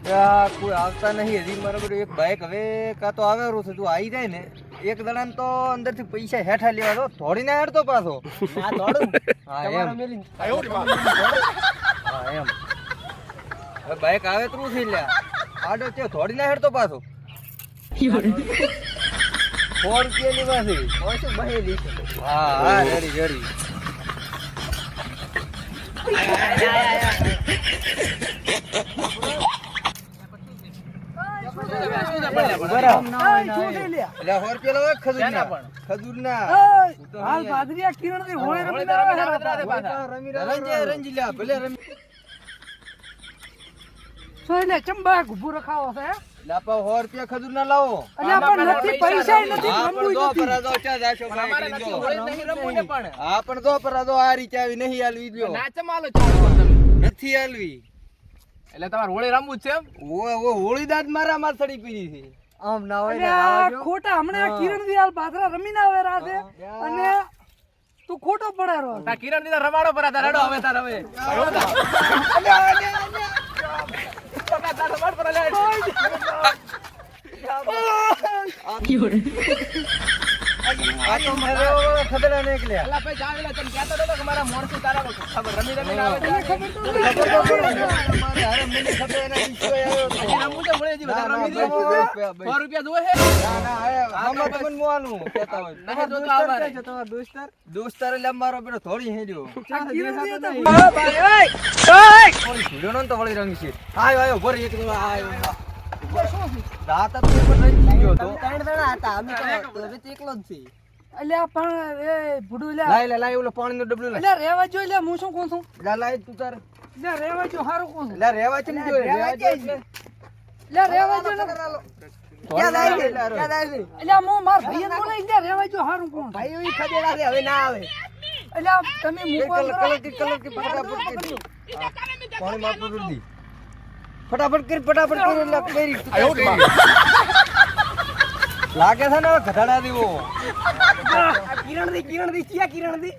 કોઈ આવતા નહીં હજી મારા બધું એક બાઈક હવે કાં તો આવેલું છે તું આવી જાય ને એક દડાને તો અંદરથી પૈસા હેઠા લેવા દો થોડીને હેડતો પાછો હા થોડું હા એમ હા એમ હવે બાઈક આવે તું થઈ લ્યા આડો તે થોડીને હેડતો પાછો 4 રૂપિયાની પાસે શું બહેલી હા હા રેડી રેડી ચંબા ઉભું રખાવો છે લાપા 100 રૂપિયા ખજૂર ના લાવો પૈસા નથી હા પણ જો પરાદો આ રીતે આવી નહીં હાલવી દો નથી હાલવી એટલે તમારે હોળી રમવું જ છે એમ ઓ હોળી દાદ મારા માર સડી પીડી છે આમ ના હોય ને ખોટા હમણાં કિરણ દિયાલ બાદરા રમીને આવે રાતે અને તું ખોટો પડારો તા કિરણ દીધા રમાડો પર આ રડો હવે તાર હવે આ તો મારો ખતરા નીકળ્યા અલા ભાઈ જાવ એટલે તમે કહેતો હતો કે મારા મોણસુ તારા ખબર રમી રમીને આવે છે ખબર તો મારે હારે મને ખબર એના વિશ્વ આવ્યો તો રમવું તો મળે જી બધા રમી દે 100 રૂપિયા જોવે હે ના ના આમાં તમને મોવાનું કહેતા હોય નહીં તો આવવા છે તમારો દોસ્તાર એટલે મારો પેલો થોડી હેડ્યો થોડી ભીડોનો તો વળી રંગ છે આયો ભરી એક આયો દાતા તો પણ રહી ગયો તો 3 જણા હતા અમે તો હવે એકલો જ છે અલ્યા પણ એ ભુડુ લ્યા લાય ઓલો પાણીનો ડબલું લાય અલ્યા રેવા જો લ્યા હું શું કહું છું લાય તું તાર લ્યા રેવા જો હારું કહું છું લે રેવા ચમ જો રેવા એટલે લ્યા રેવા જો ક્યાં જાય અલ્યા હું માર ભાઈને બોલે લ્યા રેવા જો હારું કહું ભાઈ ઓય ખબર આવે હવે ના આવે અલ્યા તમે મૂકો કલર કે ફટાફટ કરી પાણી માં પૂરી દી ફટાફટ કરી એટલે કરી લાગે છે ને ઘટાડા દેવો કિરણ દી ક્યાં કિરણ દી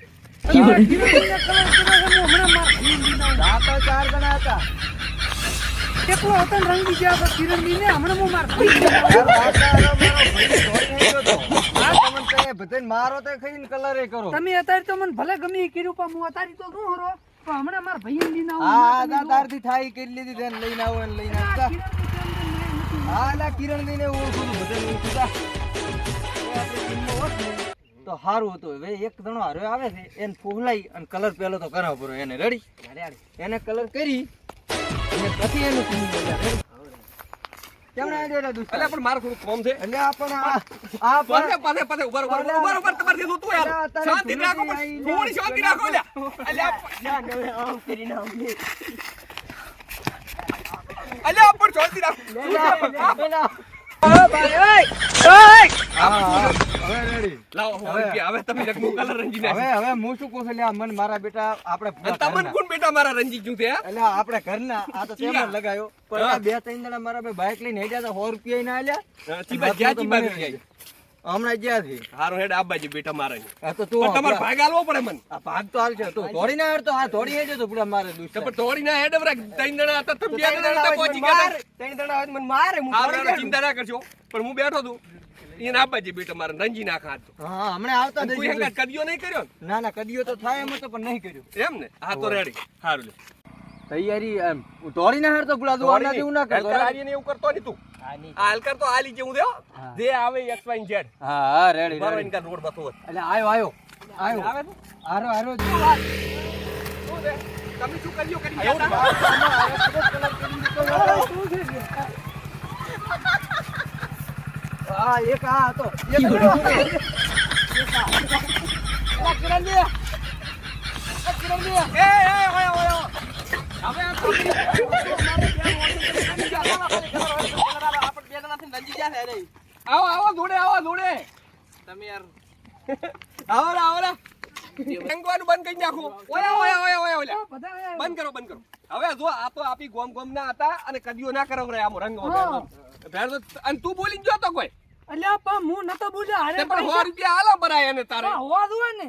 દાતા 4 જણા હતા કેટલો હતો રંગી ગયા તો કિરણ દી ને હમણાં હું માર ભાઈ મારો તો ખાઈને કલરે કરો તમે અત્યારે તો મને ભલે ગમી કર્યું પણ હું અત્યારે તો શું હરો પણ હમણાં માર ભાઈ લીને હા દાદારથી થાય કરી લીધી તેને લઈને આવો અને લઈને આવતા હા લા કિરણ દઈને ઓળખું બધાને ઓળખું તો સારું હતું હવે એક જણો હારો આવે છે એને ફોહલાઈ અને કલર પેલો તો કરાવ પૂરો એને રેડી એને કલર કરી અને પછી એનું કેમ આઈડિયા દુસ્ત અલ્યા પણ મારું થોડું કોમ છે એટલે આપણ આ પાછે ઉપર તમારે દેતું તું યાર શાંતિ રાખો થોડી શાંતિ રાખો અલ્યા આમ કરીને અલ્યા પણ શાંતિ રાખો હવે તમે કલર રંજી હવે હું શું કહું છું મન મારા બેટા આપણે તમને કોણ બેટા મારા રંજી ક્યું છે એટલે આપણે ઘરના આ તો તેમ જ લગાયો પણ આ 2-3 જણા મારા બે બાઈક લઈને હેડ્યા તો 100 રૂપિયા ના આલ્યા ચીબા ક્યાં ચીબા જાય હમણાં જ્યાં છે હારો હેડ આબાજી બેટા મારે આ તો તું તમારે ભાગ આલવો પડે મને આ ભાગ તો હાલ છે તો થોડી ના હેડ તો હા થોડી હેડે તો પૂરા મારે દુષ્ટ પણ થોડી ના હેડ બરા 3 જણા હતા તો 2 જણા હતા પહોંચી ગયા 3 જણા હોય મને મારે હું ચિંતા ના કરજો પણ હું બેઠો છું એને આબાજી બેટા મારે રંજી નાખા હતો હા હમણાં આવતા કોઈ હંગાત કદીઓ નહીં કર્યો ના ના કદીઓ તો થાય એમ તો પણ નહીં કર્યું એમ ને હા તો રેડી સારું લે તૈયારી એમ થોડી ના હેડ તો પૂરા દોડના જેવું ના કરતો આરીને એવું કરતો નહીં તું હાલ કર તો આલી જેવું દેવો જે આવે x y z હા રેડી બરોબર રેડી ઇનકા રોડ બતો એટલે આયો આવે હારો શું છે તમે શું કર્યો કરી ગયા હા એક આ હતો આવો જોડે તમે યાર આવો રંગવાનું બંધ કરી નાખો ઓયા બંધ કરો હવે જો આ તો આપી ગોમ ના હતા અને કદીઓ ના કરો આમ રંગમાં અને તું બોલી જો તો કોઈ અલ્યા પણ હું નતો બોલ્યો હારે પણ 100 રૂપિયા આલો બરાય એને તારે હોવા દો ને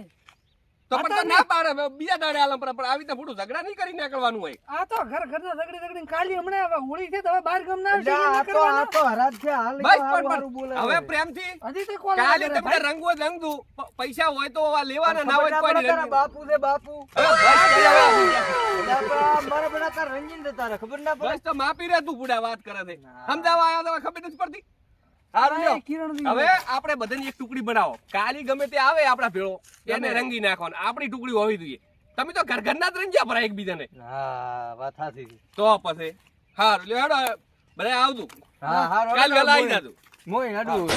તો પણ તો ના પાડે હવે બીજા દાડે આલમ પણ આવી રીતે ખોટું ઝઘડા નહીં કરી નીકળવાનું હોય. આ તો ઘરના ઝઘડી કાલી હમણાં હવે હોળી છે તો હવે બહાર ગામ ના એટલે આ તો હરાજ છે હાલ બસ હારું પણ હારું બોલે હવે પ્રેમથી હજી તો કોલ કાલે તમને રંગ હોય રંગ દઉં. પૈસા હોય તો આ લેવાના ના હોય તો કોઈ નહીં. બાપુ છે બાપુ હવે બસ કરી હવે. મારા બડા તાર રંગીન છે તારે ખબર ના પડે બસ તો માપી રહે તું બુડા વાત કરે છે સમજાવવા આવ્યા તો ખબર નથી પડતી. હારું લ્યો. હવે આપણે બધાની એક ટુકડી બનાવો. કાલી ગમે તે આવે આપણા ભેળો એને રંગી નાખવાનો. આપણી ટુકડી હોવી જોઈએ. તમે તો ઘરના જ રંગ્યા ભરા એકબીજાને. હા વાત સાચી છે. તો પછી હારું લ્યો હેડો બધા આવતું હા હારું કાલ વેલા આવી જાતું. મોય હાડું